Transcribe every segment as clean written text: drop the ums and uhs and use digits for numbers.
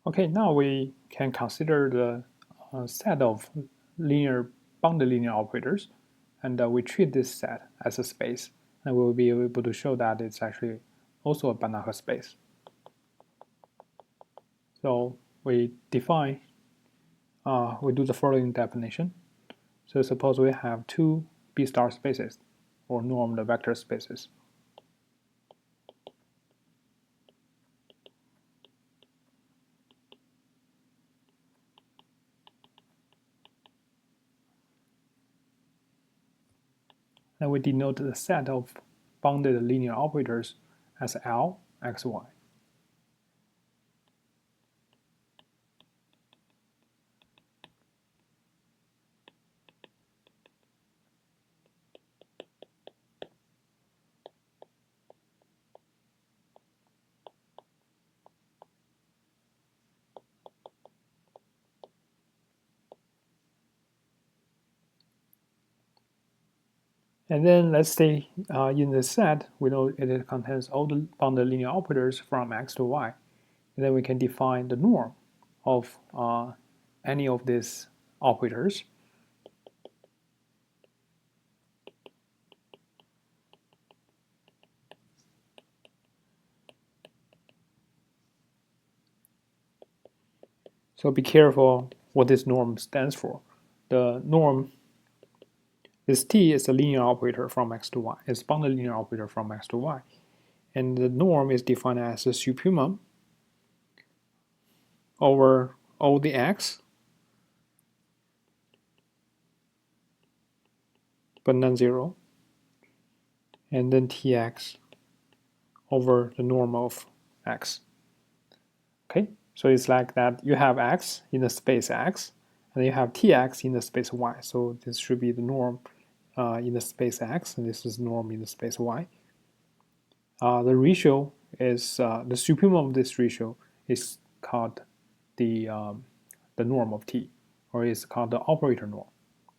Okay, now we can consider the set of bounded linear operators, and we treat this set as a space, and we will be able to show that it's actually also a Banach space. So we do the following definition. So suppose we have two B star spaces, or normed vector spaces. And we denote the set of bounded linear operators as L, X, Y. And then let's say in this set, we know it contains all the bounded linear operators from X to Y. And then we can define the norm of any of these operators. So be careful what this norm stands for. The norm, this T is a linear operator from X to Y. It's a bounded linear operator from X to Y. And the norm is defined as a supremum over all the X, but non-zero, and then Tx over the norm of X. Okay, so it's like that you have X in the space X, and you have Tx in the space Y. So this should be the norm in the space X, and this is norm in the space Y. The ratio is the supremum of this ratio is called the norm of T, or it's called the operator norm,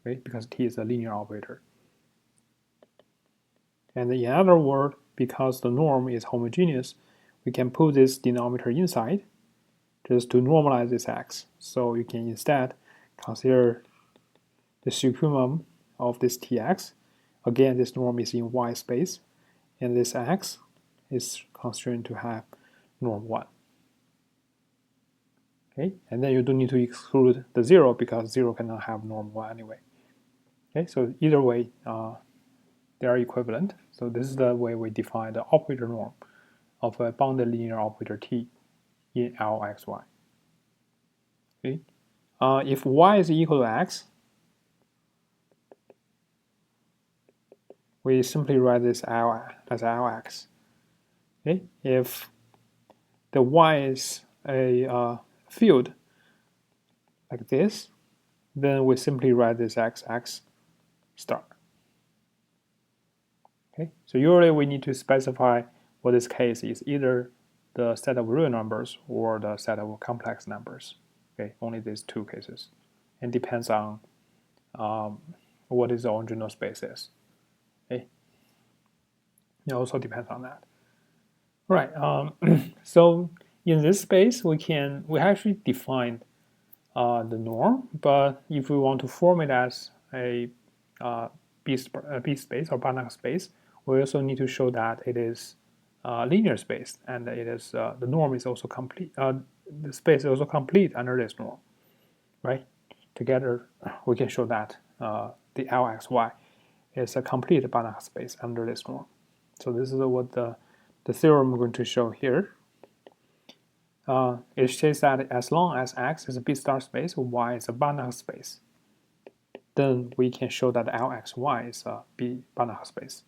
right? Because T is a linear operator. And in other words, because the norm is homogeneous, we can put this denominator inside just to normalize this X. So you can instead consider the supremum of this Tx. Again, this norm is in Y space, and this X is constrained to have norm 1. Okay, and then you don't need to exclude the 0 because 0 cannot have norm 1 anyway. Okay, so either way, they are equivalent. So this is the way we define the operator norm of a bounded linear operator T in Lxy. Okay, if y is equal to x, we simply write this L as Lx. Okay, if the y is a field like this, then we simply write this x star. Okay, so usually we need to specify what this case is, either the set of real numbers or the set of complex numbers. Okay, only these two cases, and depends on what is the original space is. Okay, it also depends on that. Right. So in this space, we actually define the norm, but if we want to form it as a B space or Banach space, we also need to show that it is linear space, and it is the norm is also complete. The space is also complete under this norm, right? Together, we can show that the Lxy is a complete Banach space under this norm. So this is what the theorem we're going to show here. It says that as long as X is a B star space, Y is a Banach space, then we can show that Lxy is a B Banach space.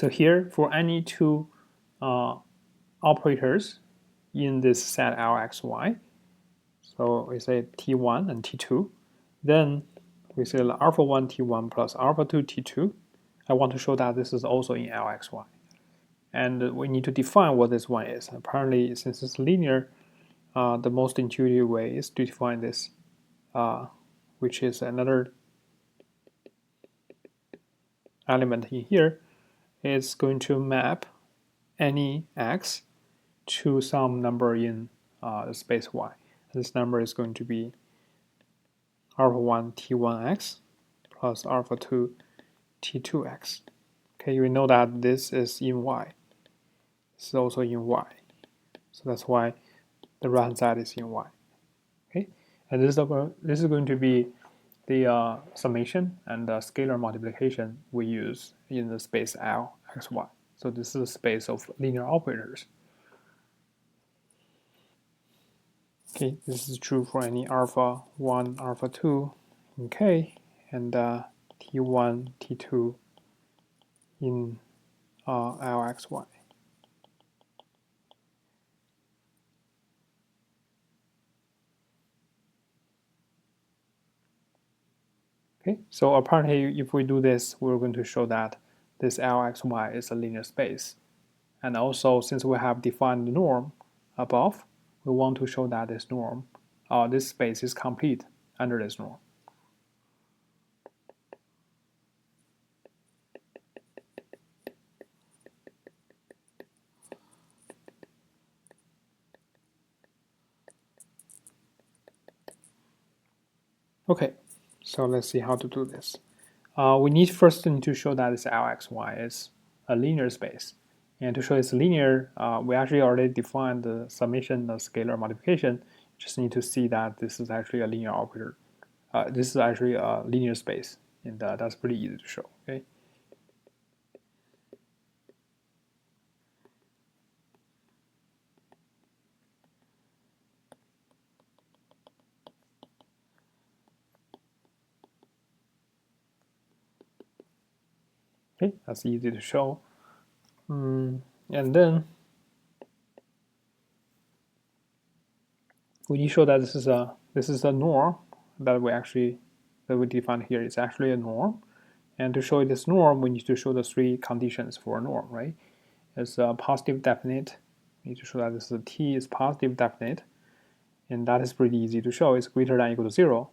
So here, for any two operators in this set Lxy, so we say T1 and T2, then we say alpha1 T1 plus alpha2 T2. I want to show that this is also in Lxy. And we need to define what this one is. Apparently, since it's linear, the most intuitive way is to define this, which is another element in here. It's going to map any x to some number in the space y. This number is going to be alpha1 T1x plus alpha2 T2x. Okay, you know that this is in y. This is also in y. So that's why the right hand side is in y. Okay, and this is going to be the summation and the scalar multiplication we use in the space L x y. So this is a space of linear operators. Okay, this is true for any alpha 1, alpha 2 in K, and T1, T2 in Lxy. Okay, so apparently if we do this, we're going to show that this Lxy is a linear space. And also, since we have defined the norm above, we want to show that this norm, this space is complete under this norm. Okay, so let's see how to do this. We need first to show that this Lxy is a linear space. And to show it's linear, we actually already defined the summation of scalar multiplication. Just need to see that this is actually a linear operator. This is actually a linear space, and that's pretty easy to show. Okay. Okay, that's easy to show. And then we need to show that this is a norm that we defined here. It's actually a norm. And to show this norm, we need to show the three conditions for a norm, right? It's a positive definite. We need to show that this is t is positive definite, and that is pretty easy to show. It's greater than or equal to 0.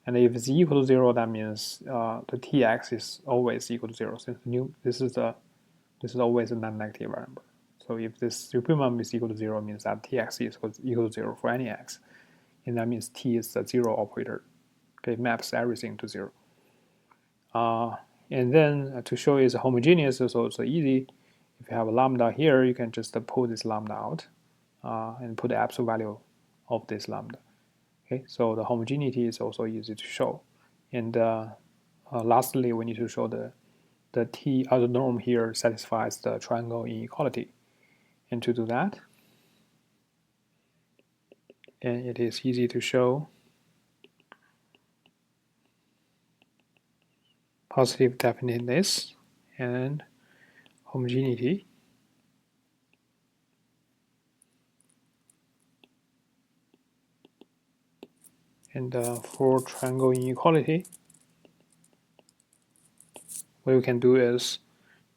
And if it's equal to 0, that means the tx is always equal to 0, since this is always a non-negative number. So if this supremum is equal to 0, it means that tx is equal to 0 for any x. And that means t is the 0 operator. Okay, maps everything to 0. And then to show it's homogeneous is also easy. If you have a lambda here, you can just pull this lambda out and put the absolute value of this lambda. Okay, so the homogeneity is also easy to show. And lastly, we need to show the t other norm here satisfies the triangle inequality. And to do that, and it is easy to show positive definiteness and homogeneity. And for triangle inequality, what we can do is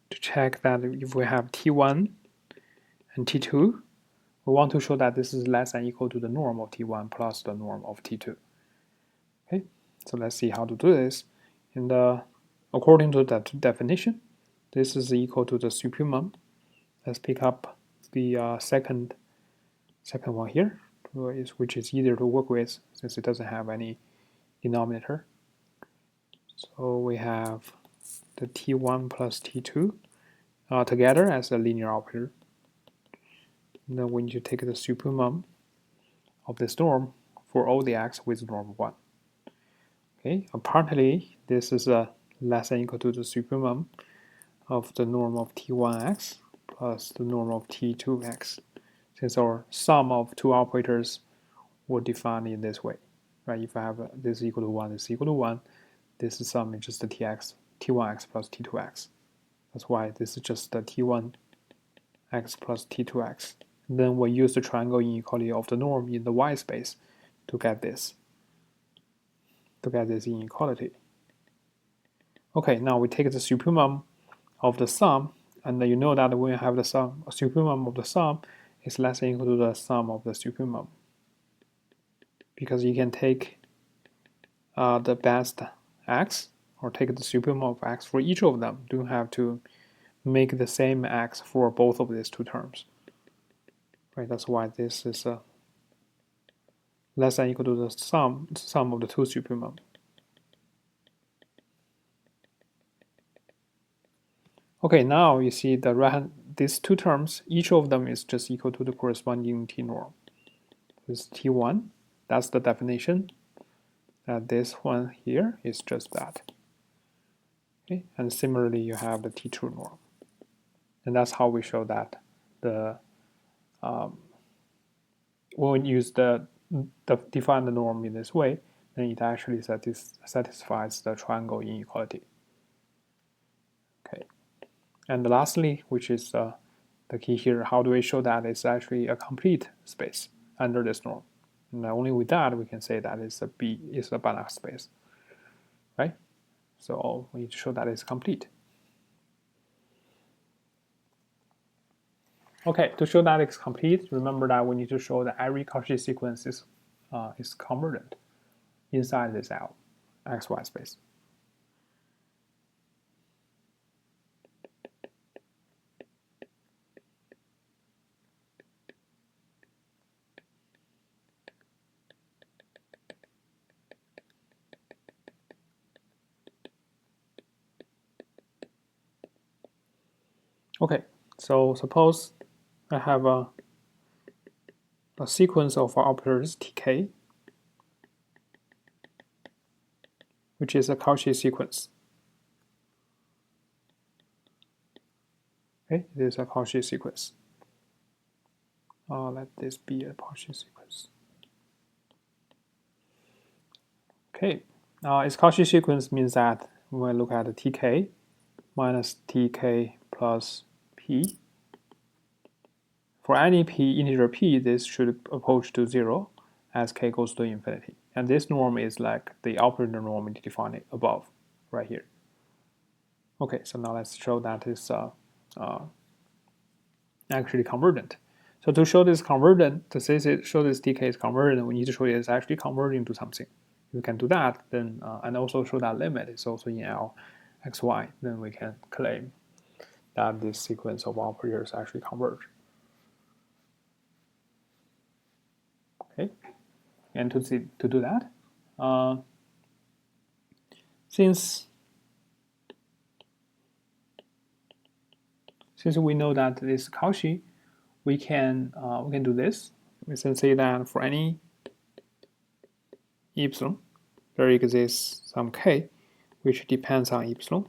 to check that if we have T1 and T2, we want to show that this is less than or equal to the norm of T1 plus the norm of T2. Okay, so let's see how to do this. And according to that definition, this is equal to the supremum. Let's pick up the second one here, which is easier to work with since it doesn't have any denominator. So we have the T1 plus T2 together as a linear operator. And then we need to take the supremum of this norm for all the x with norm 1. Okay, apparently this is less than or equal to the supremum of the norm of T1x plus the norm of T2x, since our sum of two operators were defined in this way. Right? If I have this equal to 1, this equal to 1, this sum is just the T1x plus T2x. That's why this is just the T1 x plus T2x. And then we use the triangle inequality of the norm in the y space to get this inequality. Okay, now we take the supremum of the sum, and you know that when you have the sum, supremum of the sum is less than or equal to the sum of the supremum, because you can take the best x or take the supremum of x for each of them. Don't have to make the same x for both of these two terms. Right? That's why this is less than or equal to the sum of the two supremum. Okay, now you see these two terms, each of them is just equal to the corresponding T norm. This is T1, that's the definition. This one here is just that. Okay, and similarly you have the T2 norm. And that's how we show that when we use define the norm in this way, then it actually satisfies the triangle inequality. Okay, and lastly, which is the key here, how do we show that it's actually a complete space under this norm? And only with that we can say that it's a Banach space, right? So we need to show that it's complete. Okay, to show that it's complete, remember that we need to show that every Cauchy sequence is convergent inside this L, XY space. Okay, so suppose I have a sequence of operators Tk, which is a Cauchy sequence. Okay, it is a Cauchy sequence. Let this be a Cauchy sequence. Okay, its Cauchy sequence means that when we look at the Tk minus Tk plus p, for any p integer p, this should approach to 0 as k goes to infinity. And this norm is like the operator norm we defined above, right here. Okay, so now let's show that it's actually convergent. So to show this convergent, to show this Tk is convergent, we need to show it is actually converging to something. If we can do that, then and also show that limit is also in L xy, then we can claim that this sequence of operators actually converge. Okay, and to do that, since we know that this Cauchy, we can do this. We can say that for any epsilon, there exists some k, which depends on epsilon,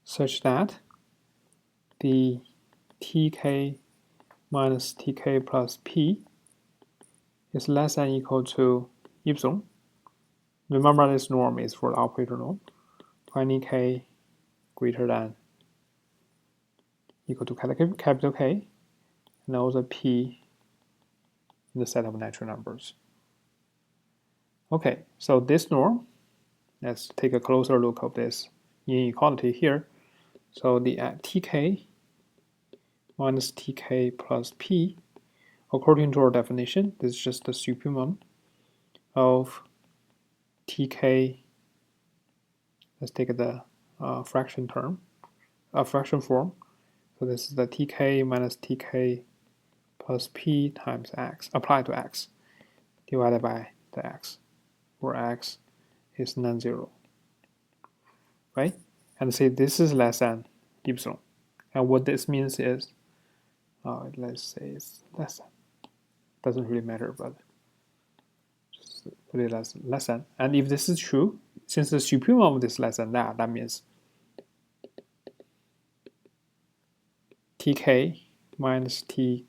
such that the Tk minus Tk plus p is less than or equal to epsilon. Remember, this norm is for the operator norm. For any k greater than equal to capital K, and also p in the set of natural numbers. Okay, so this norm, let's take a closer look of this inequality here. So the Tk minus Tk plus p, according to our definition, this is just the supremum of Tk. Let's take the fraction form. So this is the Tk minus Tk plus p times x, applied to x, divided by the x, where x is non-zero, right? And say this is less than epsilon. And what this means is, let's say it's less than. Doesn't really matter, but just put it as less than. And if this is true, since the supremum of this is less than that, that means Tk minus Tk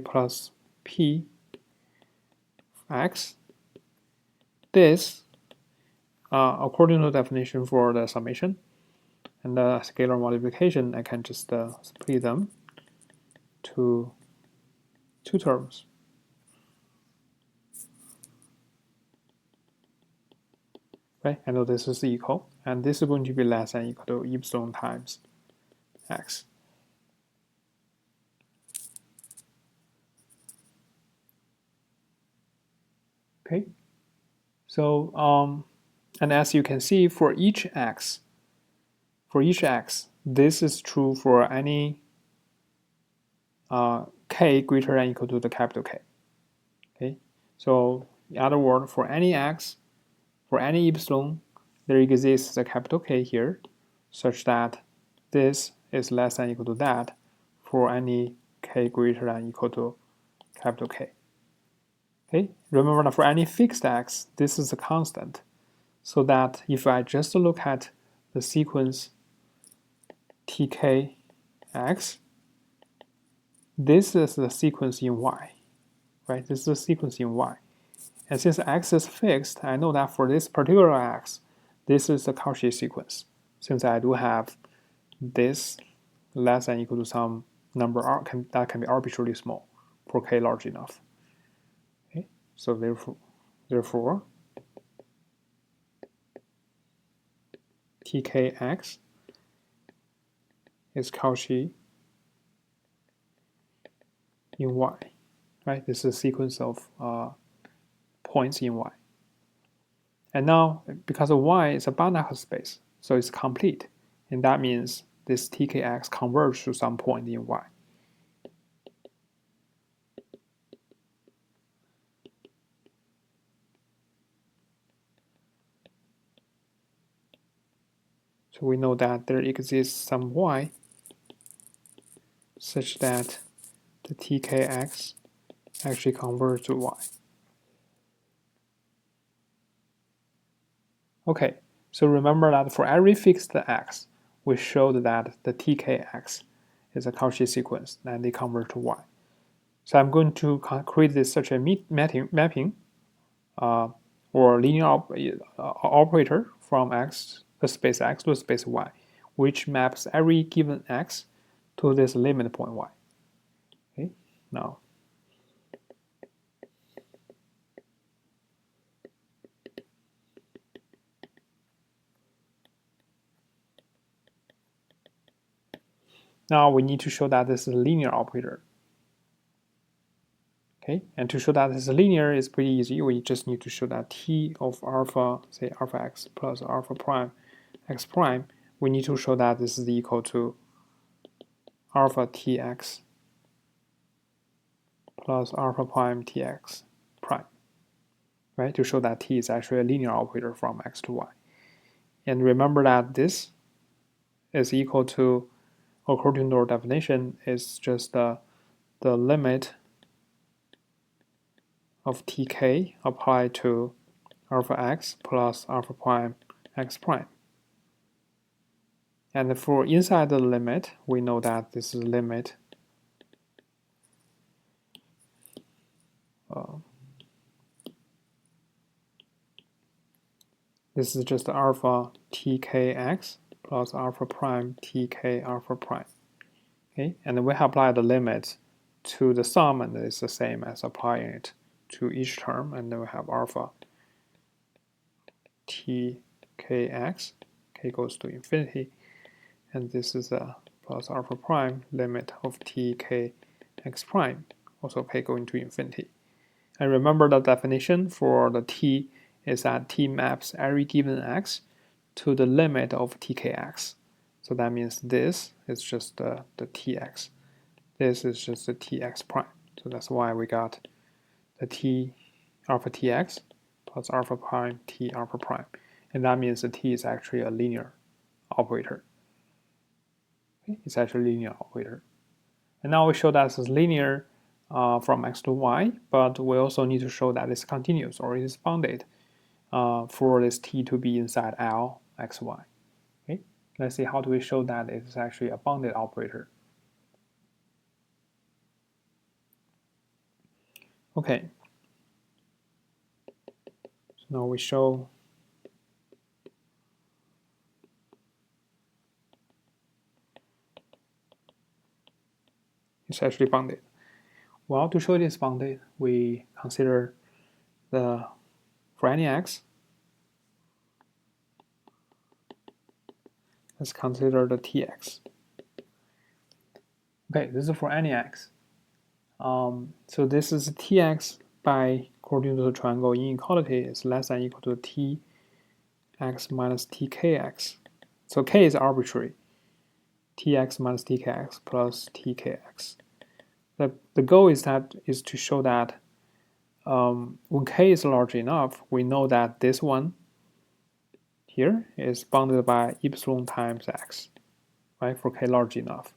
plus p x, this, according to the definition for the summation, And the scalar multiplication, I can just split them to two terms. Right? I know this is equal, and this is going to be less than equal to epsilon times x. Okay. So and as you can see, for each x, this is true for any k greater than or equal to the capital K. Okay. So in other words, for any x, for any epsilon, there exists a capital K here, such that this is less than or equal to that for any k greater than or equal to capital K. Okay, remember that for any fixed x, this is a constant, so that if I just look at the sequence tkx, this is the sequence in y, right? This is the sequence in y. And since x is fixed, I know that for this particular x, this is the Cauchy sequence, since I do have this less than or equal to some number that can be arbitrarily small for k large enough. Okay, so therefore tkx is Cauchy in y, right? This is a sequence of points in y. And now, because of y is a Banach space, so it's complete. And that means this tkx converges to some point in y. So we know that there exists some y such that the tkx actually converges to y. Okay, so remember that for every fixed x, we showed that the tkx is a Cauchy sequence and they converge to y. So I'm going to create this such a mapping or linear operator from x, the space x to the space y, which maps every given x to this limit point y. Okay, now we need to show that this is a linear operator. Okay, and to show that this is linear is pretty easy. We just need to show that t of alpha, say alpha x plus alpha prime x prime, we need to show that this is equal to alpha tx plus alpha prime tx prime, right? To show that t is actually a linear operator from x to y. And remember that this is equal to, according to our definition, is just the limit of tk applied to alpha x plus alpha prime x prime. And for inside the limit, we know that this is limit this is just alpha tkx plus alpha prime tk alpha prime. Okay, and we apply the limit to the sum, and it's the same as applying it to each term, and then we have alpha tkx, k goes to infinity, and this is a plus alpha prime limit of tk x prime, also k going to infinity. And remember the definition for the t is that t maps every given x to the limit of tkx. So that means this is just the tx. This is just the tx prime. So that's why we got the t alpha tx plus alpha prime t alpha prime. And that means the t is actually a linear operator. Okay? It's actually a linear operator. And now we show that it's linear from x to y, but we also need to show that it's continuous or it is bounded for this t to be inside L x y. Okay? Let's see how do we show that it's actually a bounded operator. Okay. So now we show It's actually bounded. Well, to show it is bounded, we consider for any x, let's consider the tx. Okay, this is for any x. So this is tx by, according to the triangle inequality, is less than or equal to tx minus tkx. So k is arbitrary. Tx minus tkx plus tkx. The goal is to show that when k is large enough, we know that this one here is bounded by epsilon times x, right? For k large enough,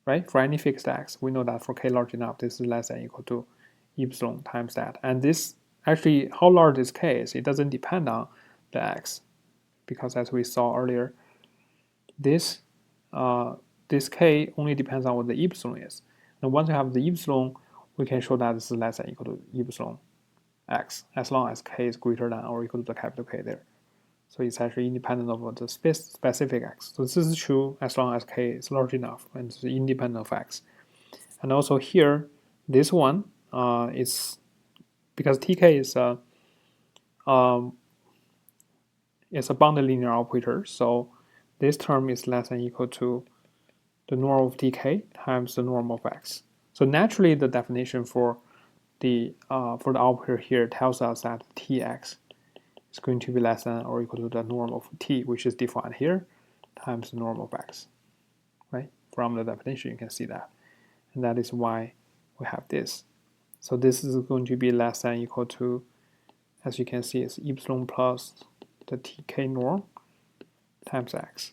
right? For any fixed x, we know that for k large enough, this is less than or equal to epsilon times that. And this actually, how large is k is, it doesn't depend on the x, because as we saw earlier, this k only depends on what the epsilon is. And once we have the epsilon, we can show that this is less than or equal to epsilon x, as long as k is greater than or equal to the capital K there. So it's actually independent of the specific x. So this is true as long as k is large enough and it's independent of x. And also here, this one is, because tk is a bounded linear operator, so this term is less than or equal to the norm of tk times the norm of x. So naturally, the definition for the operator here tells us that tx is going to be less than or equal to the norm of t, which is defined here, times the norm of x, right? From the definition, you can see that. And that is why we have this. So this is going to be less than or equal to, as you can see, it's epsilon plus the tk norm times x.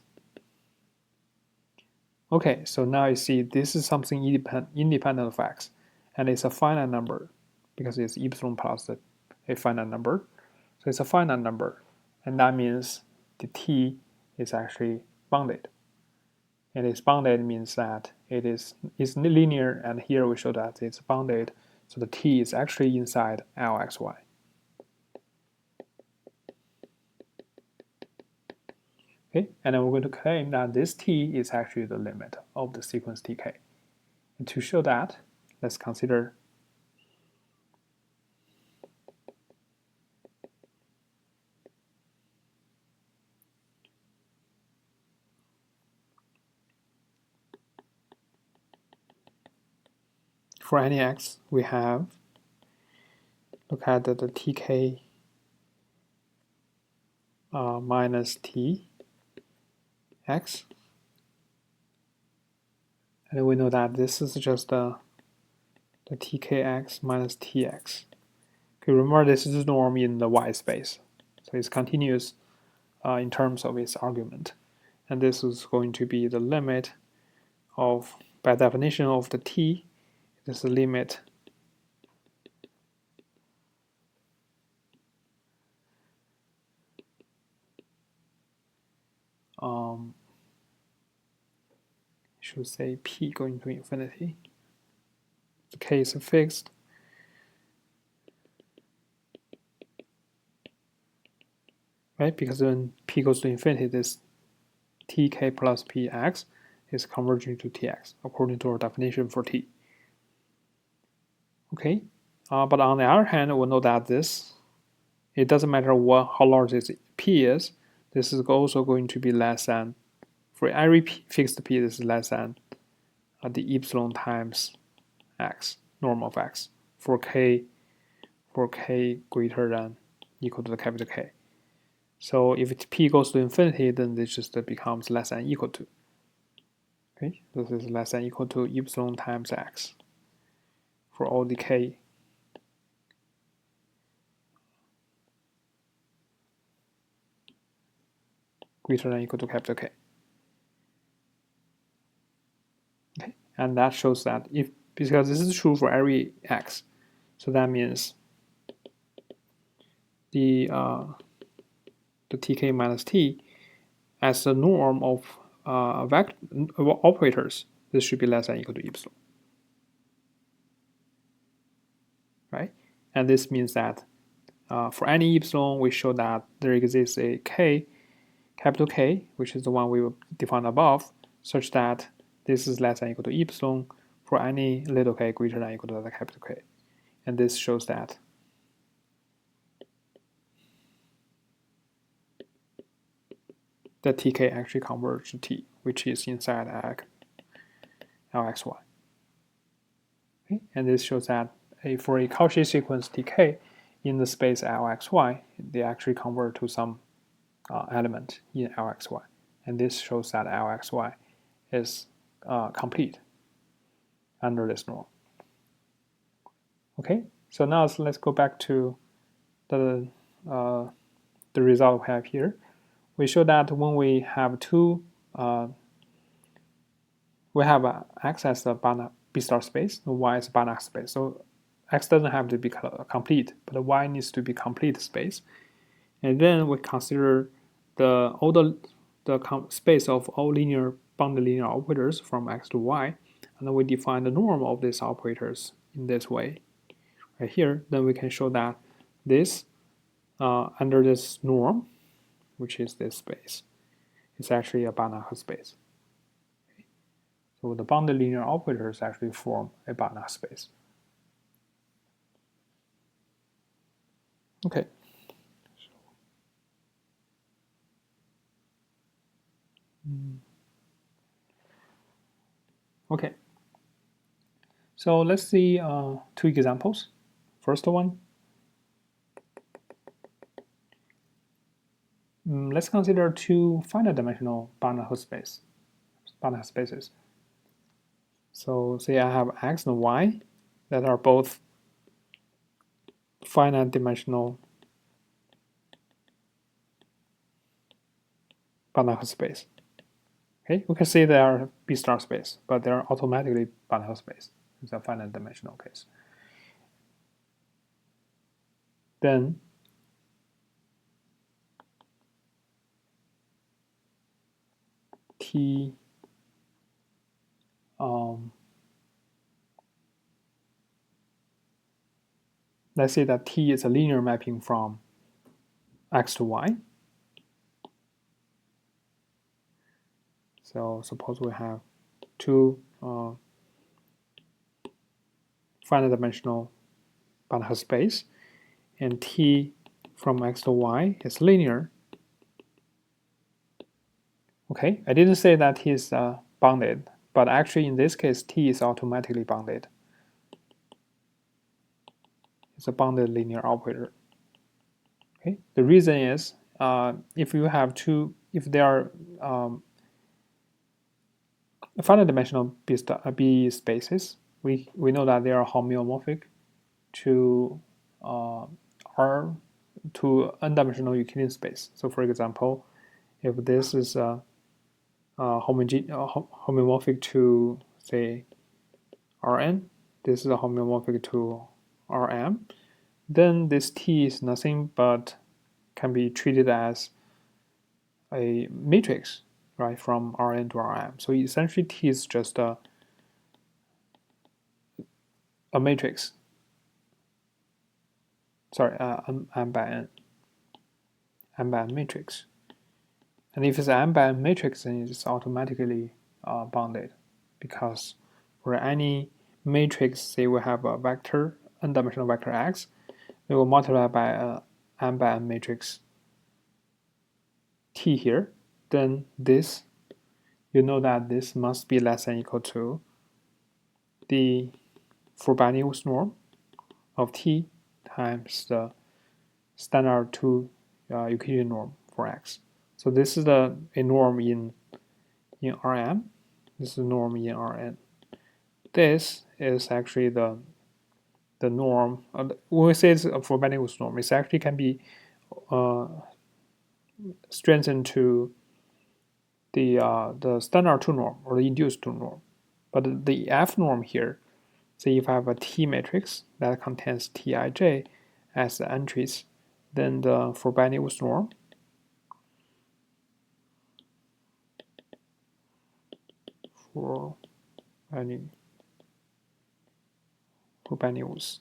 Okay, so now you see this is something independent of x, and it's a finite number because it's epsilon plus a finite number. So it's a finite number, and that means the t is actually bounded. And it's bounded means that it's linear, and here we show that it's bounded, so the t is actually inside Lxy. Okay, and then we're going to claim that this t is actually the limit of the sequence tk. And to show that, let's consider for any x, we have, look at the tk minus t x, and we know that this is just the tkx minus tx. Okay, remember this is norm in the y space, so it's continuous in terms of its argument, and this is going to be the limit of, by definition of the t, this is the limit should say p going to infinity. The k is fixed. Right, because when p goes to infinity, this tk plus px is converging to tx, according to our definition for t. Okay, but on the other hand, we know that this, it doesn't matter how large this p is, this is also going to be less than, for every fixed p, this is less than the epsilon times x, norm of x, for k greater than equal to the capital K. So if p goes to infinity, then this just becomes less than equal to. Okay, this is less than equal to epsilon times x for all the k greater than equal to capital K. Okay, and that shows that if, because this is true for every x, so that means the tk minus t as the norm of operators, this should be less than equal to epsilon, right? And this means that for any epsilon, we show that there exists a k, capital K, which is the one we defined above, such that this is less than or equal to epsilon for any little k greater than or equal to the capital K. And this shows that the tk actually converges to T, which is inside Lxy. Okay? And this shows that for a Cauchy sequence tk in the space Lxy, they actually convert to some element in Lxy. And this shows that Lxy is complete under this norm. Okay, so now let's go back to the result we have here. We show that when we have we have X as the B star space, Y is Banach space. So X doesn't have to be complete, but Y needs to be complete space. And then we consider all the space of all bounded linear operators from X to Y, and then we define the norm of these operators in this way. Right here, then we can show that this under this norm, which is this space, is actually a Banach space. Okay. So the bounded linear operators actually form a Banach space. Okay. Okay. So let's see two examples. First one, let's consider two finite dimensional Banach spaces. So say I have X and Y that are both finite dimensional Banach space. Okay, we can say they are B star space, but they are automatically Banach space. It's a finite dimensional case. Then T let's say that T is a linear mapping from X to Y. So suppose we have two finite dimensional Banach space, and T from X to Y is linear. Okay, I didn't say that T is bounded, but actually in this case, T is automatically bounded. It's a bounded linear operator. Okay, the reason is if there are finite dimensional B spaces, we know that they are homeomorphic to n-dimensional Euclidean space. So for example, if this is homeomorphic to, say, Rn, this is a homeomorphic to Rm, then this T is nothing but can be treated as a matrix, right, from Rn to Rm. So essentially T is just a matrix. Sorry, M by N matrix. And if it's an M by N matrix, then it's automatically bounded, because for any matrix, say we have a vector, n-dimensional vector X, we will multiply by a M by N matrix T here, then this, you know that this must be less than or equal to the Frobenius norm of T times the standard 2 Euclidean norm for X. So this is a norm in Rm. This is a norm in Rn. This is actually the norm. When we say it's a Frobenius norm, it actually can be strengthened to the standard 2 norm or the induced 2 norm. But the F norm here, say if I have a T matrix that contains Tij as the entries, then the Frobenius norm Frobenius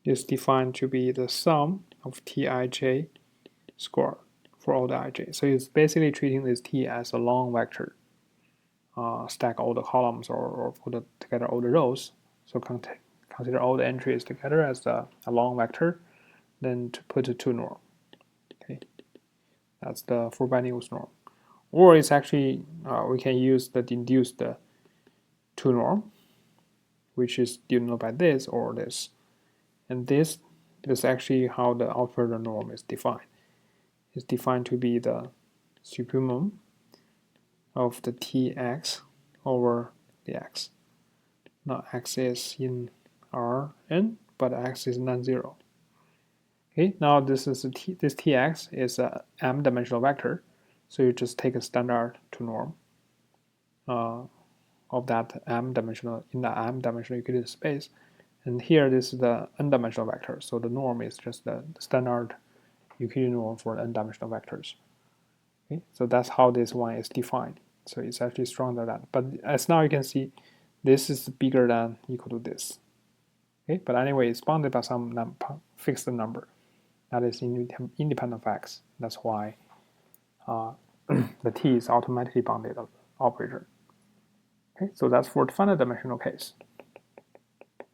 is defined to be the sum of Tij squared for all the ij. So it's basically treating this T as a long vector. Stack all the columns or put together all the rows. So consider all the entries together as a long vector, then to put a 2 norm. Okay, that's the Frobenius norm. Or it's actually, we can use the induced 2 norm, which is denoted by this or this. And this is actually how the operator norm is defined. It's defined to be the supremum of the Tx over the x. Now x is in Rn, but x is non-zero. Okay, now this Tx is a m-dimensional vector, so you just take a standard 2 norm of that m-dimensional in the m-dimensional Euclidean space, and here this is the n-dimensional vector, so the norm is just the standard Euclidean norm for n-dimensional vectors. Okay, so that's how this one is defined. So it's actually stronger than that. But as now you can see, this is bigger than equal to this. Okay, but anyway, it's bounded by some fixed number that is independent of x. That's why the T is automatically bounded operator. Okay, so that's for the finite dimensional case.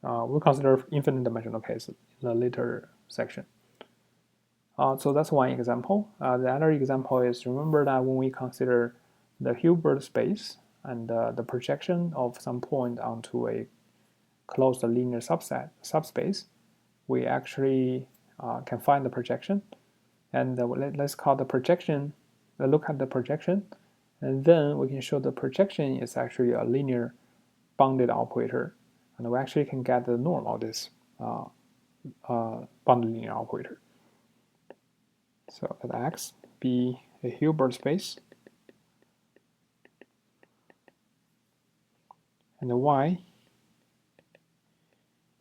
We'll consider infinite dimensional case in a later section. So that's one example. The other example is, remember that when we consider the Hilbert space and the projection of some point onto a closed linear subspace, we actually can find the projection. And let's call the projection, look at the projection, and then we can show the projection is actually a linear bounded operator, and we actually can get the norm of this bounded linear operator. So let X be a Hilbert space, and the Y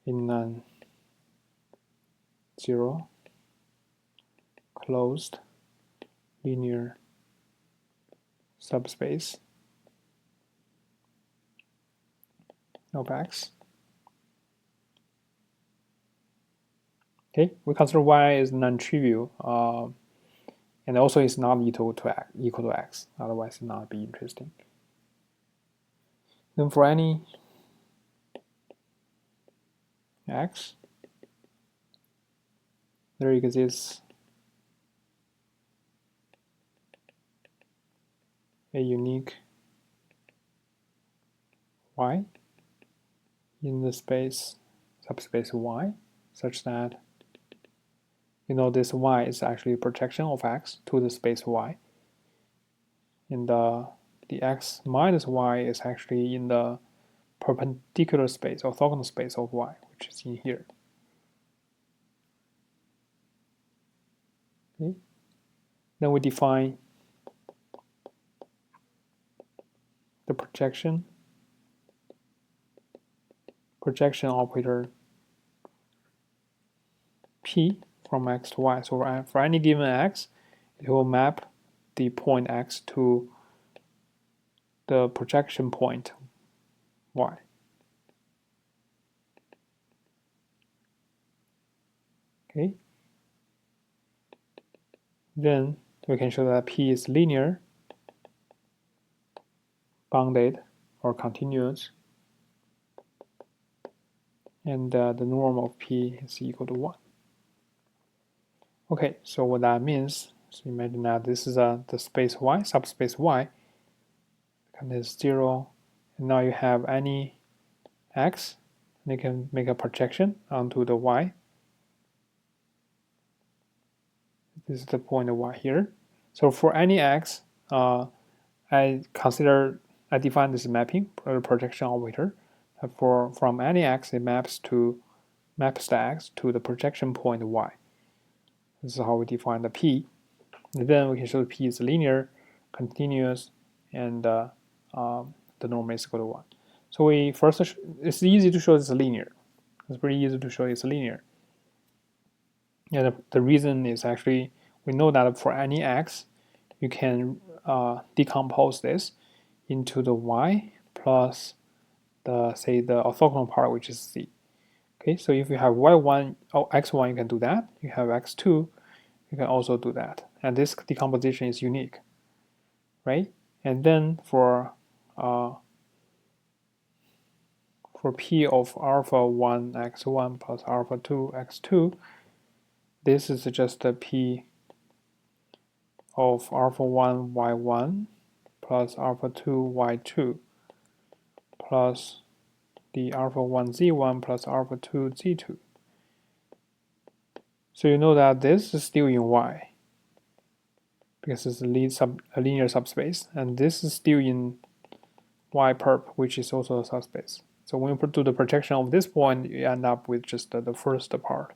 in non-zero closed linear subspace of X. Okay, we consider Y is non-trivial, and also it's not equal to X, otherwise it not be interesting. Then for any X, there exists a unique Y in the subspace Y, such that this Y is actually a projection of X to the space Y. And the X minus Y is actually in the perpendicular space, orthogonal space of Y, which is in here. Okay. Then we define the projection operator P from X to Y. So for any given X, it will map the point X to the projection point Y. Okay. Then we can show that P is linear, bounded, or continuous, and the norm of P is equal to 1. Okay, so what that means, so imagine that this is the space Y, subspace Y, and it's 0, and now you have any X, and you can make a projection onto the Y. This is the point of Y here. So for any X, I define this mapping, projection operator. From any X, it maps the X to the projection point Y. This is how we define the P. And then we can show the P is linear, continuous, and the norm is equal to 1. So it's easy to show it's linear. It's pretty easy to show it's linear. And the reason is actually, we know that for any X, you can decompose this into the Y plus the orthogonal part, which is C. Okay, so if you have y1 or x1, you can do that. You have x2, you can also do that. And this decomposition is unique, right? And then for p of alpha 1 x1 plus alpha 2 x2, this is just the p of alpha 1 y1 plus alpha 2 y2 plus the alpha 1 z1 plus alpha 2 z2. So you know that this is still in y because it's a linear subspace, and this is still in y perp, which is also a subspace. So when you do the projection of this point, you end up with just the first part,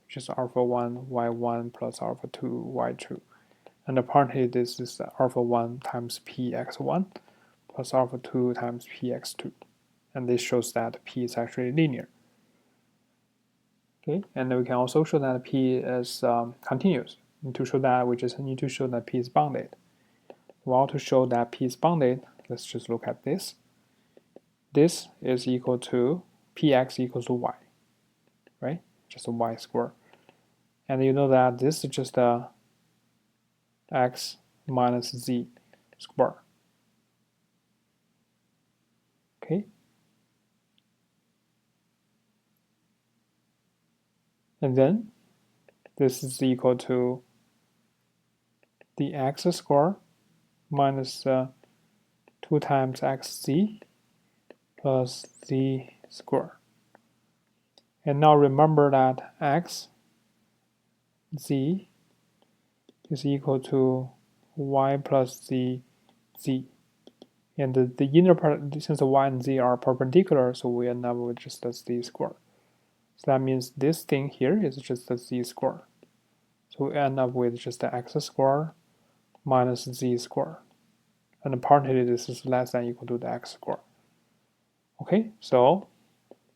which is alpha 1 y1 plus alpha 2 y2. And apparently this is alpha 1 times p x1 plus alpha 2 times p x2. And this shows that p is actually linear. Okay, and we can also show that p is continuous. And to show that, we just need to show that p is bounded. Well, to show that p is bounded, let's just look at this. This is equal to px equals to y, right? Just a y squared. And you know that this is just a x minus z squared. Okay. And then this is equal to the x squared minus 2 times xz plus z squared. And now remember that x z is equal to y plus z z. And the inner part, since the y and z are perpendicular, so we end up with just a z squared. So that means this thing here is just a z squared. So we end up with just the x squared minus z squared. And apparently this is less than or equal to the x squared. Okay, so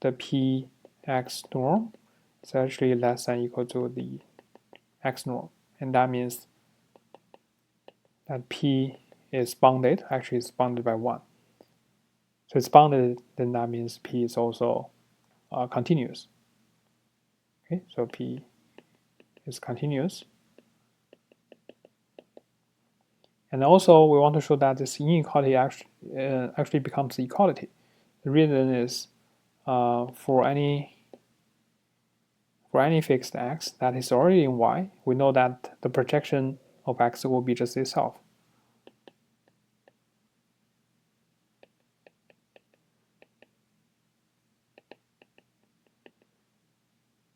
the px norm is actually less than or equal to the x norm. And that means that p is bounded, actually it's bounded by 1. So it's bounded, then that means p is also continuous. Okay, so p is continuous. And also we want to show that this inequality actually becomes equality. The reason is for any fixed x that is already in y, we know that the projection of x will be just itself.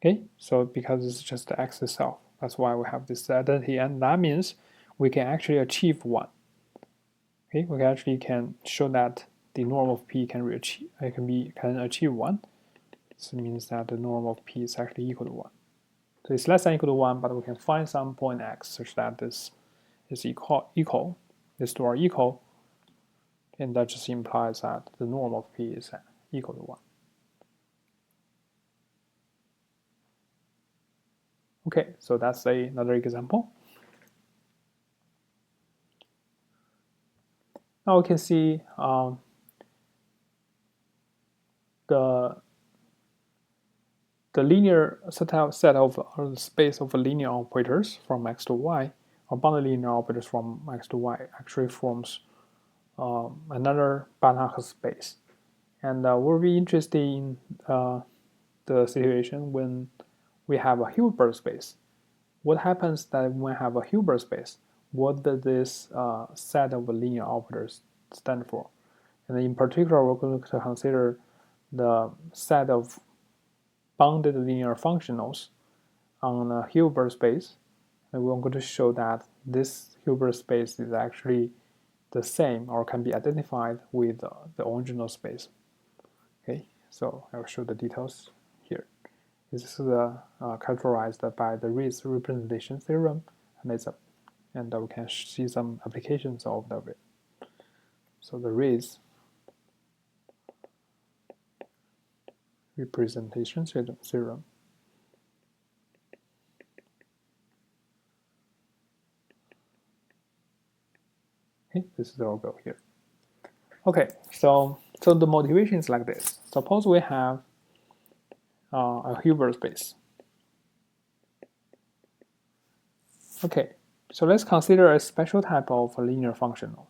Okay, so because it's just the x itself, that's why we have this identity, and that means we can actually achieve 1. Okay, we actually can show that the norm of p can achieve 1. This means that the norm of p is actually equal to 1. So it's less than or equal to 1, but we can find some point x such that this is equal. These two are equal, and that just implies that the norm of p is equal to 1. Okay, so that's another example. Now we can see the linear set of space of linear operators from x to y, or bounded linear operators from x to y, actually forms another Banach space. And we'll be interested in the situation when we have a Hilbert space. What happens that when we have a Hilbert space? What does this set of linear operators stand for? And in particular, we're going to consider the set of bounded linear functionals on a Hilbert space. And we're going to show that this Hilbert space is actually the same or can be identified with the original space. Okay, so I will show the details here. This is characterized by the Riesz representation theorem, and we can see some applications of it. So the Riesz representation theorem. Okay, this is the logo here. Okay, so the motivation is like this. Suppose we have a Hilbert space. Okay, so let's consider a special type of linear functionals.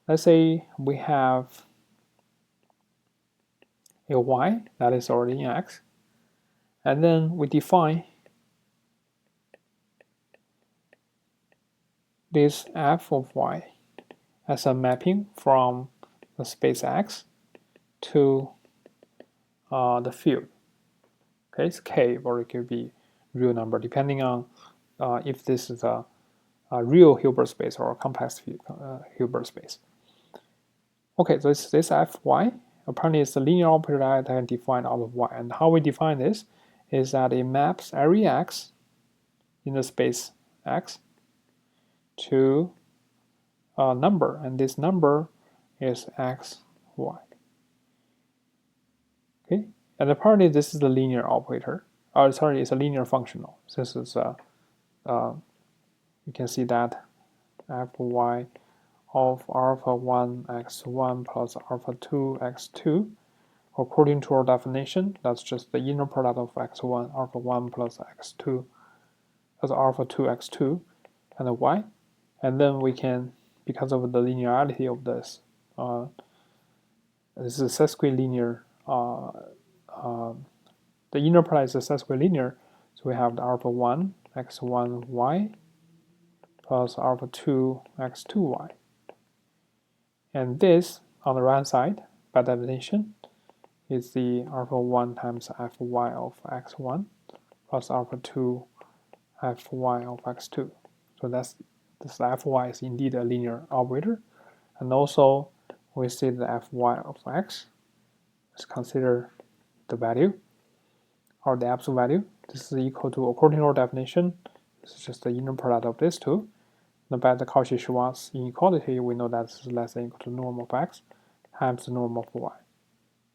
Let's say we have a y that is already in X, and then we define this f of y as a mapping from the space X to the field. Okay, it's K, or it could be real number, depending on if this is a real Hilbert space or a complex Hilbert space. Okay, so it's this Fy. Apparently, it's a linear operator that I can define out of Y. And how we define this is that it maps every X in the space X to a number, and this number is X, Y. Okay, and apparently this is the linear operator. Sorry, it's a linear functional. This is you can see that Fy of alpha 1 x1 plus alpha 2 x2. According to our definition, that's just the inner product of x1, alpha 1 plus x2 as alpha 2 x2 and the y. And then we can, because of the linearity of this, this is sesquilinear. The inner product is sesquilinear, so we have the alpha 1 x1 y plus alpha 2 x2 y. And this, on the right side, by definition, is the alpha 1 times Fy of x1 plus alpha 2 Fy of x2. So this Fy is indeed a linear operator. And also, we see the Fy of x. Let's consider the value, or the absolute value. This is equal to, according to our definition, this is just the inner product of these two. By the Cauchy-Schwarz inequality, we know that this is less than or equal to the norm of x times the norm of y.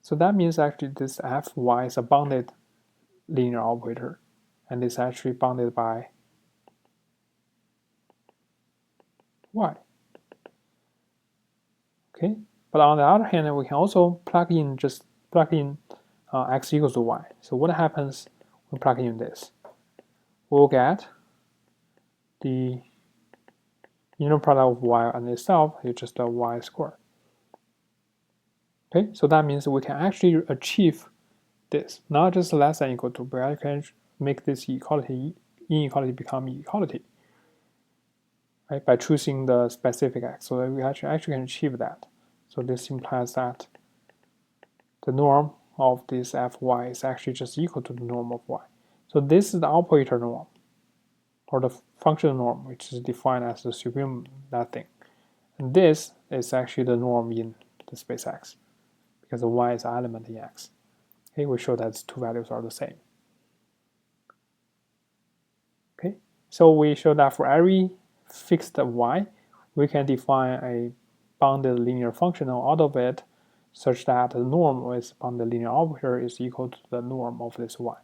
So that means actually this Fy is a bounded linear operator, and it's actually bounded by y. Okay, but on the other hand, we can also plug in x equals to y. So what happens when we plug in this? We'll get the inner product of y and itself is just a y squared. Okay, so that means we can actually achieve this, not just less than or equal to, but I can make this inequality become equality, right, by choosing the specific x. So that we actually can achieve that. So this implies that the norm of this Fy is actually just equal to the norm of y. So this is the operator norm, or the functional norm, which is defined as the supreme that thing. And this is actually the norm in the space X, because the y is an element in X. Okay, we show that two values are the same. Okay, so we show that for every fixed y, we can define a bounded linear functional out of it, such that the norm with bounded linear operator is equal to the norm of this y.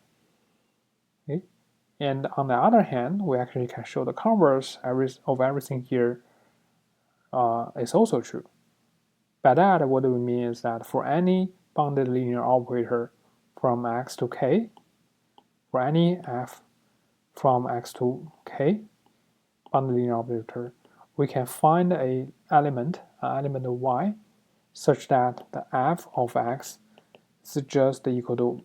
Okay, and on the other hand, we actually can show the converse of everything here is also true. By that, what we mean is that for any bounded linear operator from x to k, for any f from x to k, bounded linear operator, we can find an element of y, such that the f of x is just equal to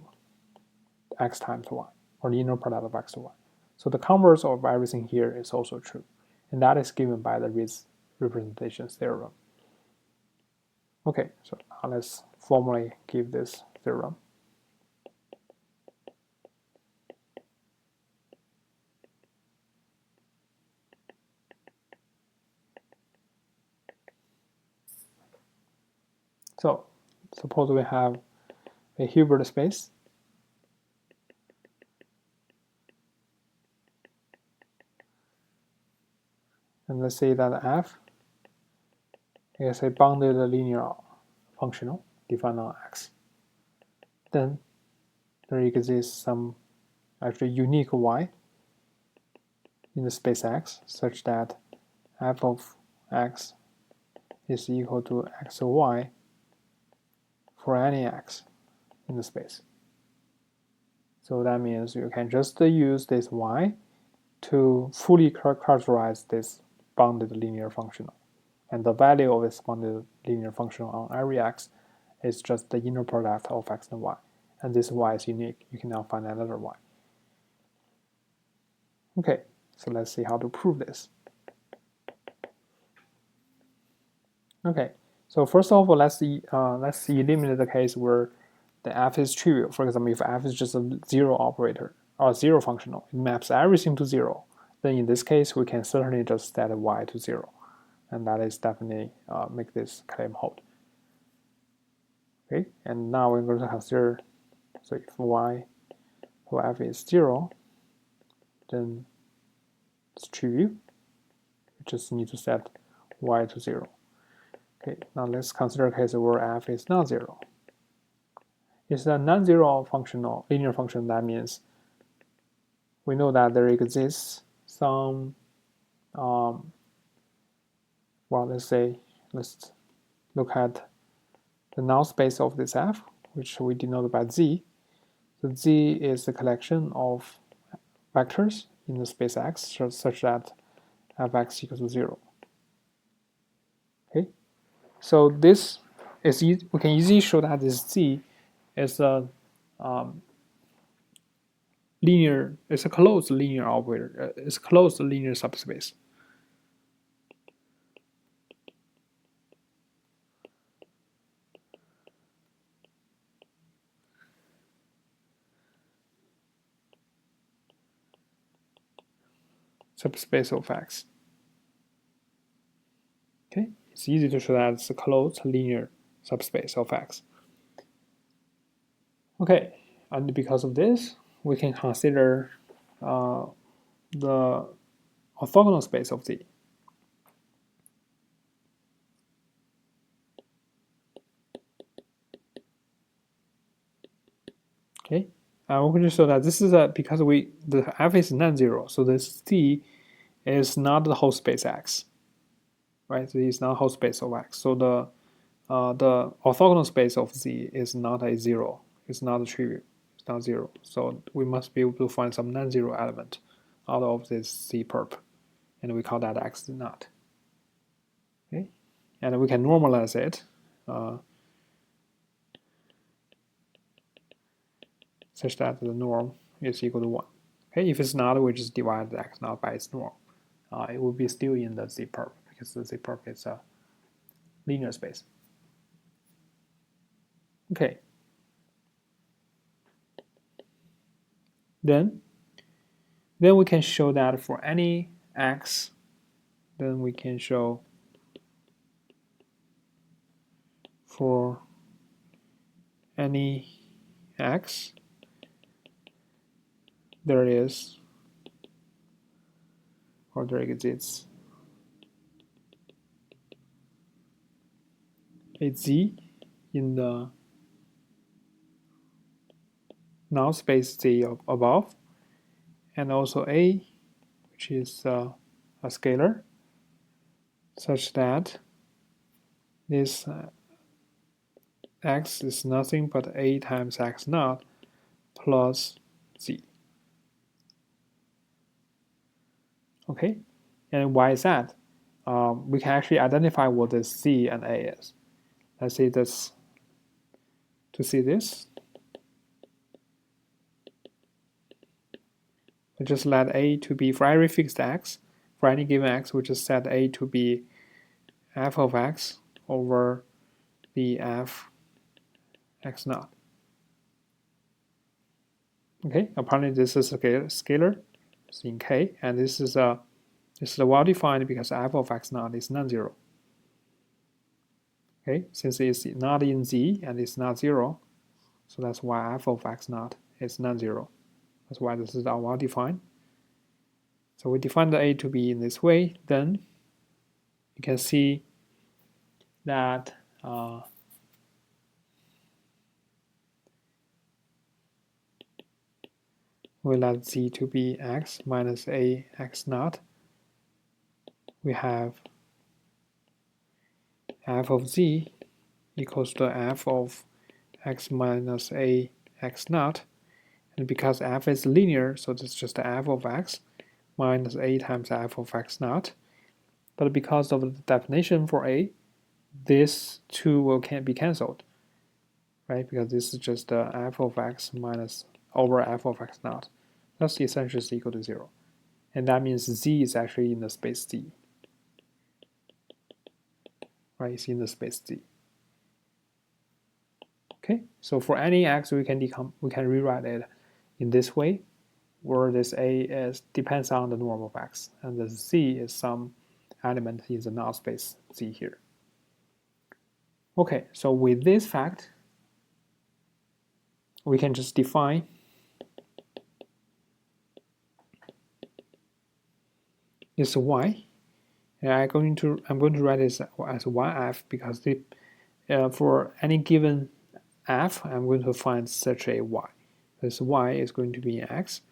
x times y, or the inner product of x to y. So the converse of everything here is also true, and that is given by the Riesz representation theorem. Okay, so now let's formally give this theorem. So suppose we have a Hilbert space, and let's say that f is a bounded linear functional defined on x. Then there exists some actually unique y in the space x, such that f of x is equal to x of y for any x in the space. So that means you can just use this y to fully characterize this bounded linear functional. And the value of this bounded linear functional on every x is just the inner product of x and y. And this y is unique. You can now find another y. Okay, so let's see how to prove this. Okay, so first of all, let's eliminate the case where the f is trivial. For example, if f is just a zero operator or zero functional, it maps everything to zero. Then in this case, we can certainly just set y to zero, and that is definitely make this claim hold. Okay, and now we're going to consider, so if y for f is zero, then it's trivial. We just need to set y to zero. Okay, now let's consider a case where f is not zero. It's a non-zero functional linear function. That means we know that there exists some, well, let's look at the null space of this f, which we denote by z. So z is the collection of vectors in the space x such that fx equals to 0. Okay, so this is, we can easily show that this z is a it's a closed linear operator. It's a closed linear subspace. Subspace of x. Okay, it's easy to show that it's a closed linear subspace of x. Okay, and because of this, we can consider the orthogonal space of Z. Okay, and we're going to show that this is because the f is non-zero, so this Z is not the whole space X, right? So it's not whole space of X. So the orthogonal space of Z is not a zero. It's not a trivial. It's not zero. So we must be able to find some non-zero element out of this Z perp, and we call that X naught. Okay, and we can normalize it such that the norm is equal to 1. Okay, if it's not, we just divide the x naught by its norm. It will be still in the Z perp because the Z perp is a linear space. Okay. Then we can show that for any x, then we can show for any x there is or there exists a Z in the null space Z above, and also A, which is a scalar, such that this x is nothing but A times x naught plus Z. Okay, and why is that? We can actually identify what this Z and A is. Let's say this, to see this, we just let A to be for every fixed x, for any given x, we just set A to be f of x over the f x naught. Okay, apparently this is a scalar, it's in K, and this is well defined because f of x naught is non-zero. Okay, since it's not in Z and it's not zero, so that's why f of x naught is non-zero. That's why this is well defined. So we define the A to be in this way, then you can see that we let Z to be x minus A x naught. We have f of Z equals to f of x minus A x naught. And because f is linear, so it's just f of x minus a times f of x naught. But because of the definition for a, this 2 will can't be cancelled, right? Because this is just f of x minus over f of x naught. That's essentially equal to 0. And that means z is actually in the space Z. Right, it's in the space Z. Okay, so for any x, we can rewrite it in this way, where this a depends on the norm of x, and the z is some element in the null space Z here. Okay, so with this fact, we can just define this y. And I'm going to write this as yf because for any given f, I'm going to find such a y. This y is going to be x,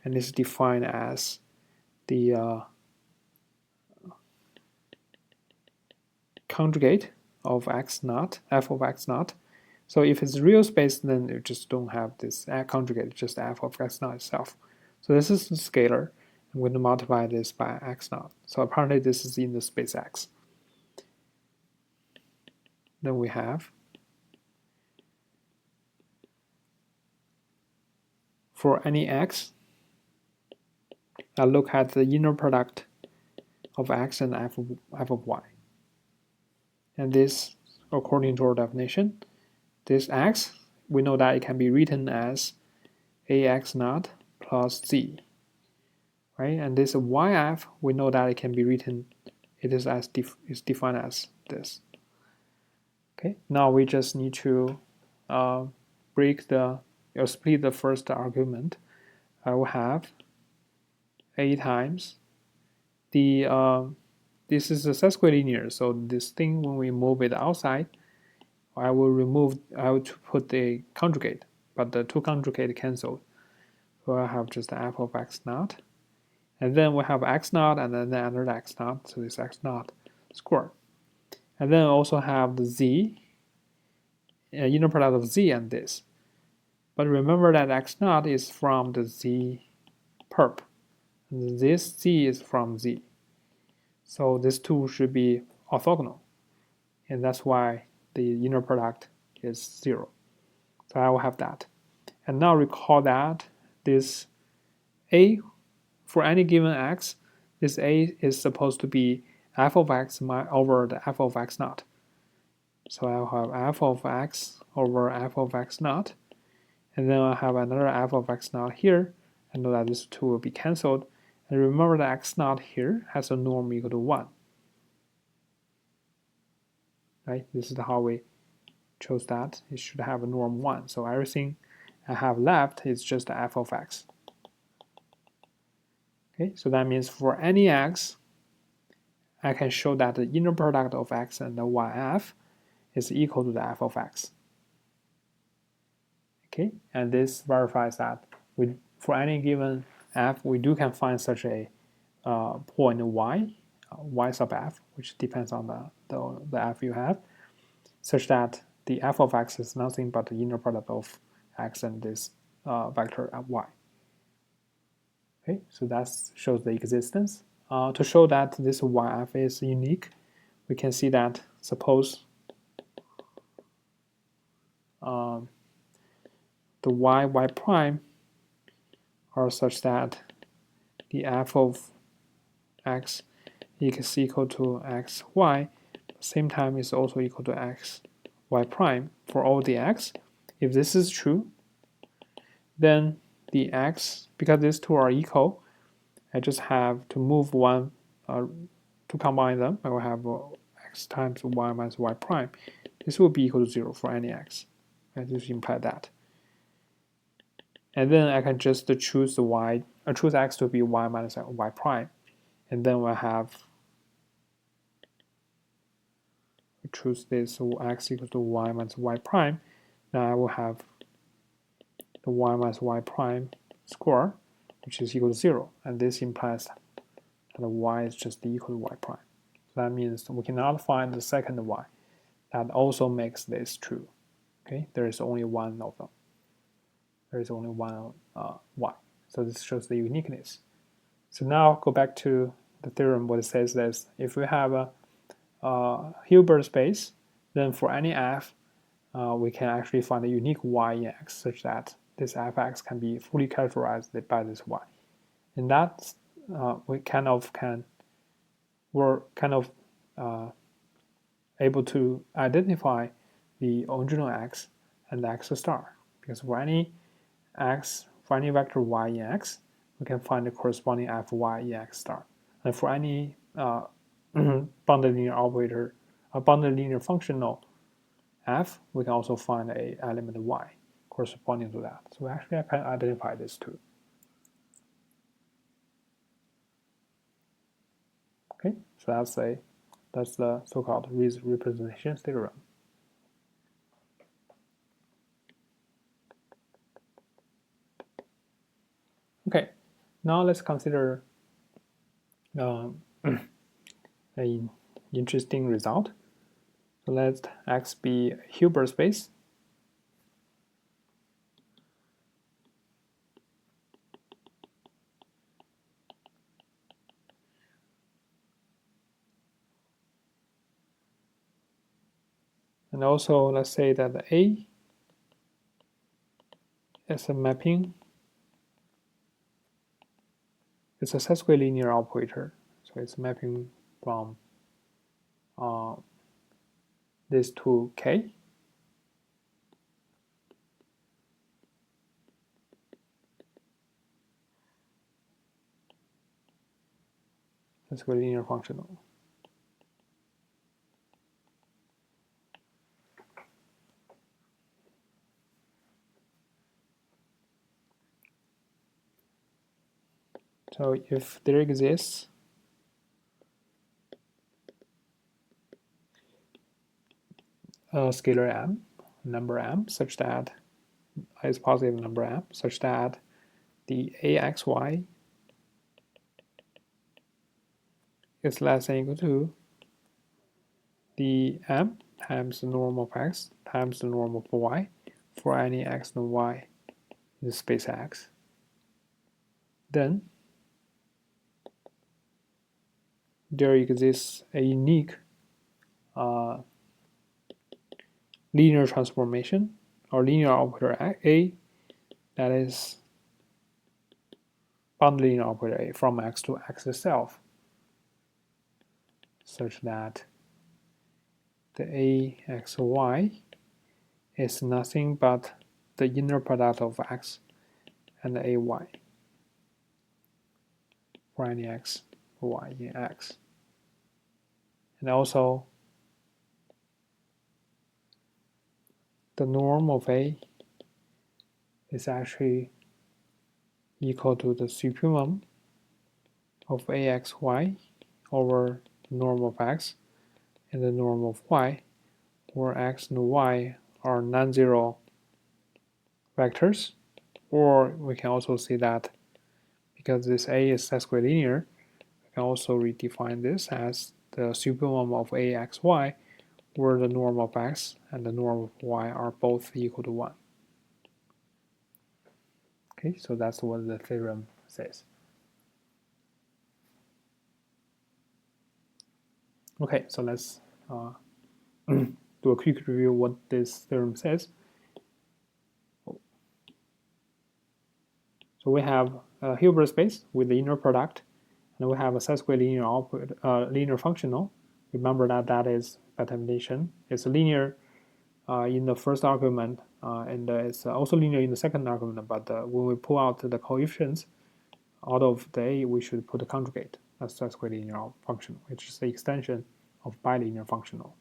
and it's defined as the conjugate of x naught, f of x naught. So if it's real space, then you just don't have this conjugate, just f of x naught itself. So this is the scalar. I'm going to multiply this by x naught. So apparently this is in the space x. Then we have, for any x, I look at the inner product of x and f of y. And this, according to our definition, this x, we know that it can be written as ax naught plus z. Right? And this yf, we know that it can be written, it is defined as this. Okay, now we just need to split the first argument. I will have a times the this is a sesquilinear, so this thing, when we move it outside, I will put the conjugate, but the two conjugate canceled. So I have just f of x naught, and then we have x naught, and then another x naught, so this x naught squared. And then also have the z, inner product of z and this. But remember that x naught is from the z perp, and this z is from z. So these two should be orthogonal, and that's why the inner product is 0. So I will have that. And now recall that this a, for any given x, this a is supposed to be f of x over the f of x naught. So I'll have f of x over f of x naught, and then I'll have another f of x naught here, and know that these two will be cancelled. And remember that x naught here has a norm equal to 1. Right? This is how we chose that. It should have a norm 1. So everything I have left is just f of x. Okay, so that means for any x, I can show that the inner product of x and the yf is equal to the f of x. Okay, and this verifies that for any given f, we can find such a point y sub f, which depends on the f you have, such that the f of x is nothing but the inner product of x and this vector of y. Okay, so that shows the existence. To show that this yf is unique, we can see that suppose the y prime are such that the f of x is equal to xy, at the same time is also equal to xy prime for all the x. If this is true, then the x, because these two are equal, I just have to move one to combine them. I will have x times y minus y prime. This will be equal to 0 for any x. And this implies that. And then I can just choose choose x to be y minus y prime, and then we'll have choose this x equals to y minus y prime. Now I will have the y minus y prime square, which is equal to 0, and this implies that y is just equal to y prime. So that means we cannot find the second y. That also makes this true. Okay, there is only one of them. there is only one y. So this shows the uniqueness. So now go back to the theorem. What it says is if we have a Hilbert space, then for any f, we can actually find a unique y in x such that this fx can be fully characterized by this y. And that we're kind of able to identify the original x and the x star, because for any vector y in x, we can find the corresponding fy in x star. And for any bounded linear operator, a bounded linear functional f, we can also find a element y corresponding to that. So actually I can identify this too. Okay, so that's the so-called Riesz representation theorem. Okay, now let's consider an interesting result. So let X be a Hilbert space. And also let's say that A is a mapping. It's a sesquilinear operator. So it's mapping from this to K. Sesquilinear functional. So if there exists a scalar m, number m, such that is positive number m, such that the axy is less than or equal to the m times the norm of x times the norm of y for any x and y in the space X, then there exists a unique linear transformation or linear operator A that is bounded linear operator A from X to X itself, such that the axy is nothing but the inner product of X and AY for any X or Y in X. And also the norm of A is actually equal to the supremum of axy over the norm of X and the norm of Y, where X and Y are non-zero vectors. Or we can also see that because this A is sesquilinear, we can also redefine this as the supremum of axy, where the norm of X and the norm of Y are both equal to 1. Okay, so that's what the theorem says. Okay, so let's do a quick review of what this theorem says. So we have a Hilbert space with the inner product, and we have a sesquilinear linear functional. Remember that that is, by definition, it's linear in the first argument, and it's also linear in the second argument, but when we pull out the coefficients out of the A, we should put a conjugate, a sesquilinear functional, which is the extension of bilinear functional.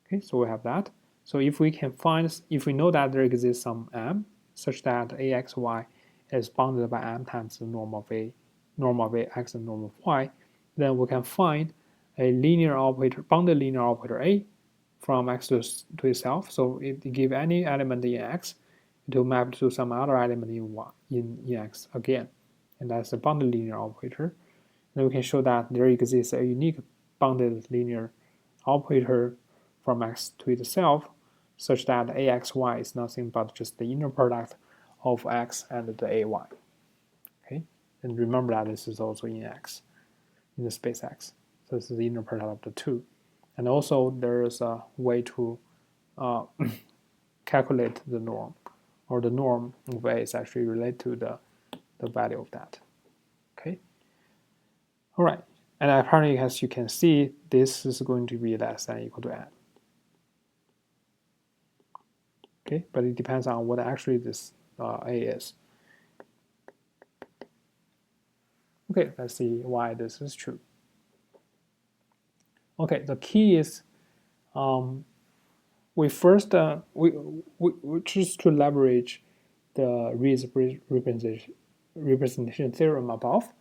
Okay, so we have that. So if we know that there exists some m such that axy is bounded by m times the norm of x and norm of y, then we can find a linear operator, bounded linear operator A from x to itself. So if you give any element in x, it will map to some other element in y in x again, and that's a bounded linear operator. Then we can show that there exists a unique bounded linear operator from x to itself, such that axy is nothing but just the inner product of x and the ay. Okay, and remember that this is also in x, in the space x. So this is the inner product of the two. And also there is a way to calculate the norm, or the norm of a is actually related to the value of that. Okay. All right. And apparently, as you can see, this is going to be less than or equal to n. Okay, but it depends on what actually this a is. Okay, let's see why this is true. Okay, the key is we first we choose to leverage the Riesz representation theorem above,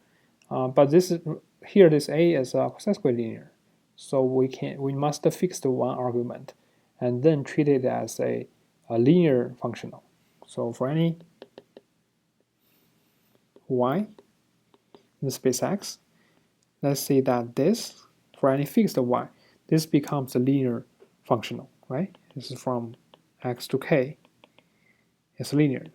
but this is here this a is classically linear, so we must fix the one argument and then treat it as a linear functional. So for any y in the space x, let's say that this, for any fixed y, this becomes a linear functional, right? This is from x to k. It's linear,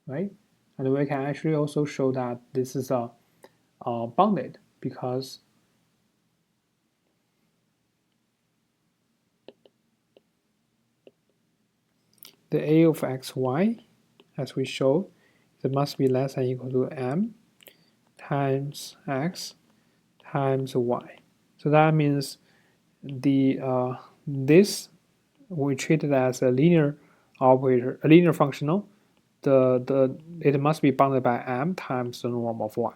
right? And we can actually also show that this is bounded, because the a of xy, as we showed, it must be less than or equal to m times x times y. So that means the this we treat it as a linear operator, a linear functional. It must be bounded by m times the norm of y.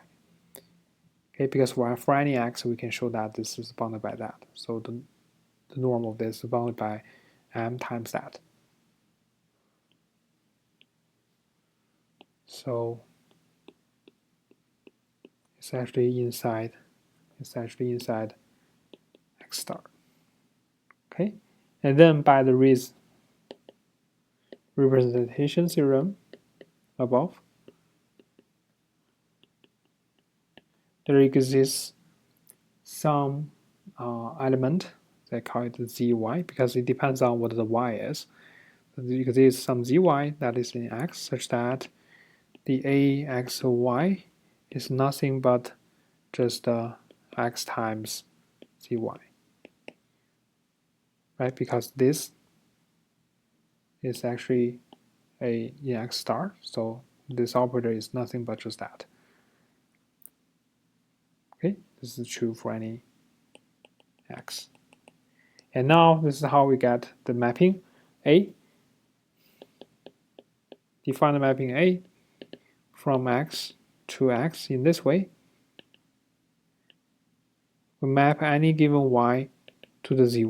Okay, because for any x we can show that this is bounded by that. So the norm of this is bounded by m times that. So it's actually inside x star. Okay, and then by the Riesz representation theorem above, there exists some element, they call it zy, because it depends on what the y is. There exists some zy that is in x, such that the axy is nothing but just x times zy, right? Because this is actually in x star, so this operator is nothing but just that. Okay, this is true for any x. And now this is how we get the mapping A. Define the mapping A from x to x in this way. We map any given y to the zy.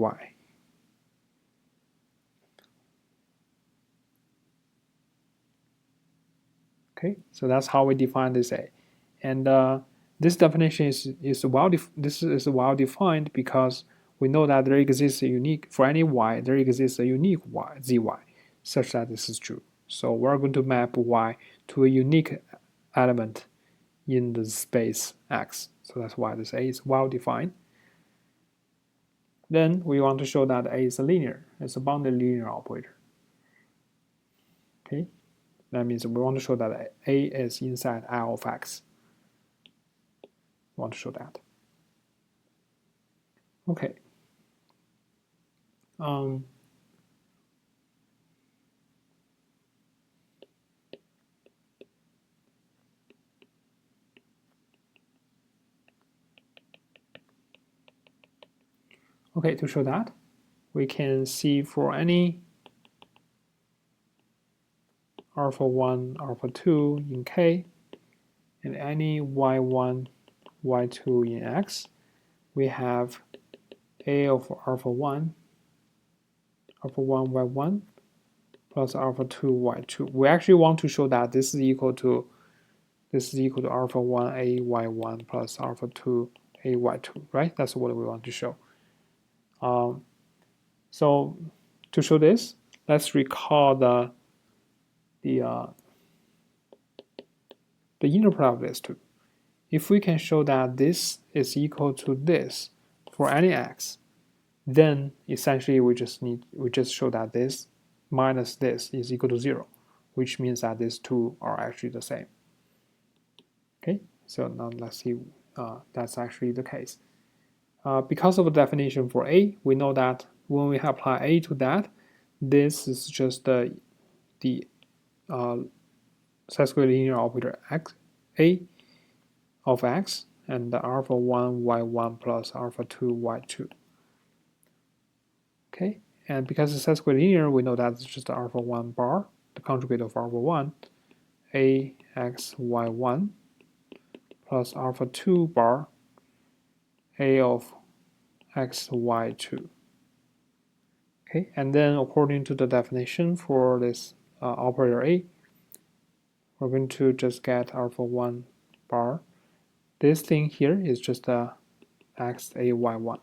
Okay, so that's how we define this A. And this definition is well defined because we know that there exists a unique, for any y, there exists a unique y, zy, such that this is true. So we're going to map y to a unique element in the space x. So that's why this A is well defined. Then we want to show that A is a linear. It's a bounded linear operator. Okay, that means we want to show that A is inside L of x. We want to show that. Okay. Okay, to show that, we can see for any alpha 1, alpha 2 in K, and any y1, y2 in X, we have A of alpha 1, y1 plus alpha 2, y2. We actually want to show that this is equal to alpha 1, a y1 plus alpha 2, a y2, right? That's what we want to show. So to show this, let's recall the inner product of these two. If we can show that this is equal to this for any x, then essentially we just show that this minus this is equal to 0, which means that these two are actually the same. Okay, so now let's see, that's actually the case. Because of the definition for A, we know that when we apply A to that, this is just the set-square linear operator x, A of x, and the alpha 1 y1 plus alpha 2 y2. Okay, and because it's set-square linear, we know that it's just the alpha 1 bar, the conjugate of alpha 1, a x y1 plus alpha 2 bar, a of x y2. Okay, and then according to the definition for this operator A, we're going to just get alpha 1 bar. This thing here is just a x a y1,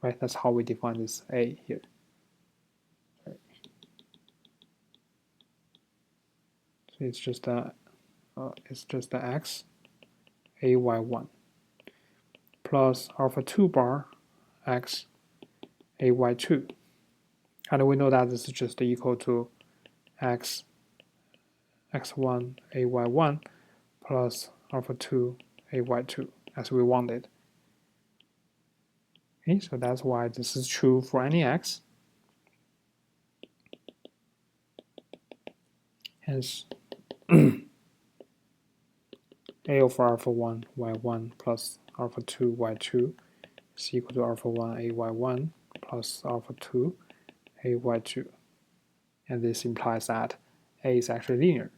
right? That's how we define this A here. So it's just a x a y1 plus alpha 2 bar x a y2, and we know that this is just equal to x x1 a y1 plus alpha 2 a y2 as we wanted. Okay, so that's why this is true for any x. Hence, a of alpha 1 y1 plus alpha 2 y2 is equal to alpha 1 a y1 plus alpha 2 a y2. And this implies that A is actually linear.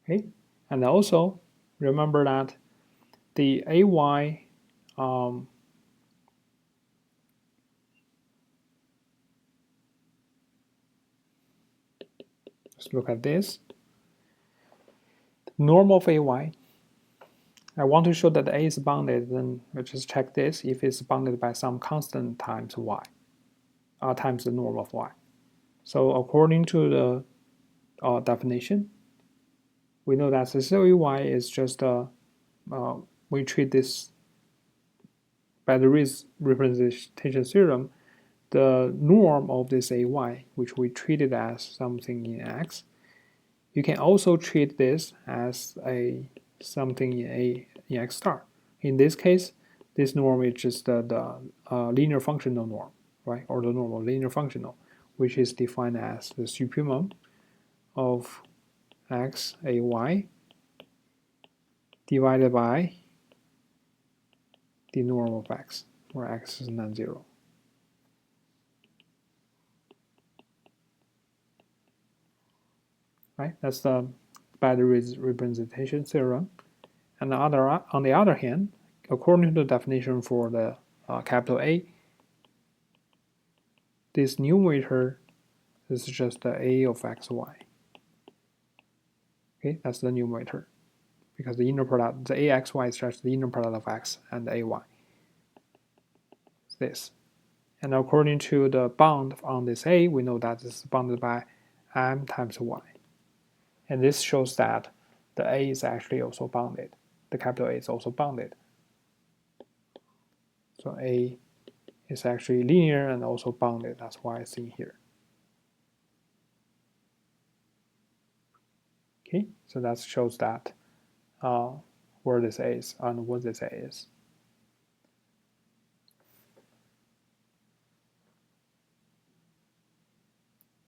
Okay, and also remember that the AY let's look at this. Norm of AY. I want to show that A is bounded, then we just check this if it's bounded by some constant times y, times the norm of y. So according to the definition, we know that the COEY is just we treat this by the Riesz representation theorem, the norm of this AY, which we treated as something in X. You can also treat this as a something in X star. In this case, this norm is just the linear functional norm, right? Or the normal linear functional, which is defined as the supremum of x AY divided by the norm of x, where x is non-zero. Right? That's the by the Riesz representation theorem. And on the other hand, according to the definition for the capital A, this numerator is just the A of xy. Okay, that's the numerator, because the inner product, the AXY is just the inner product of x and AY. It's this. And according to the bound on this A, we know that this is bounded by m times y. And this shows that the A is actually also bounded. The capital A is also bounded. So A is actually linear and also bounded. That's why it's in here. Okay, so that shows that where this A is and what this A is.